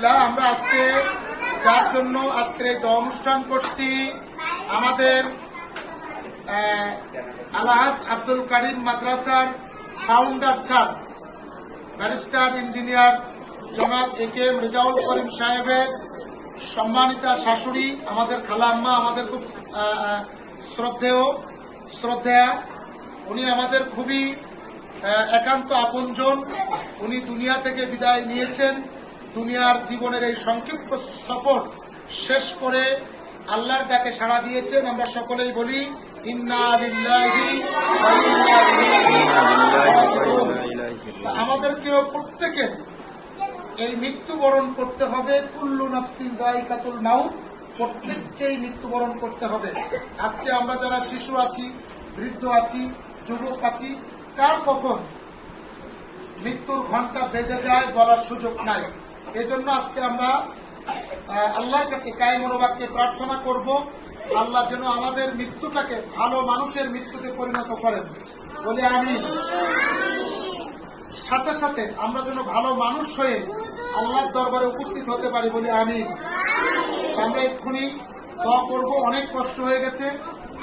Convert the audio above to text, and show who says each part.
Speaker 1: আলহামদুলিল্লাহ, আমরা আজকে যার জন্য আজকের এই অনুষ্ঠান করছি, আমাদের আলহাজ আব্দুল কারিম মাদ্রাসার ফাউন্ডার স্যার ব্যারিস্টার ইঞ্জিনিয়ার জনাব এ কে এম রেজাউল করিম সাহেবের সম্মানিতা শাশুড়ি, আমাদের খালা আম্মা, আমাদের খুব শ্রদ্ধেয়া, উনি আমাদের খুবই একান্ত আপনজন। উনি দুনিয়া থেকে বিদায় নিয়েছেন। দুনিয়ার জীবনের এই সংক্ষিপ্ত সফর শেষ করে আল্লাহর ডাকে সাড়া দিয়েছেন। আমরা সকলেই বলি ইন্না লিল্লাহি ওয়া ইন্না ইলাইহি রাজিউন। আমাদেরকেও প্রত্যেকের এই মৃত্যুবরণ করতে হবে। কুল্লু নাফসিন যায়িকাতুল মাউত, প্রত্যেককেই মৃত্যুবরণ করতে হবে। আজকে আমরা যারা শিশু আছি, বৃদ্ধ আছি, যুবক আছি, কার কখন মৃত্যুর ঘন্টা বেজে যায় বলার সুযোগ নাই। এজন্য আজকে আমরা আল্লাহর কাছে কায়ে মনোবাক্যে প্রার্থনা করব, আল্লাহ যেন আমাদের মৃত্যুটাকে ভালো মানুষের মৃত্যুতে পরিণত করেন, বলে আমি সাথে সাথে আমরা যেন ভালো মানুষ হয়ে আল্লাহর দরবারে উপস্থিত হতে পারি, বলে আমি। আমরা এক্ষুনি দোয়া করব। অনেক কষ্ট হয়ে গেছে।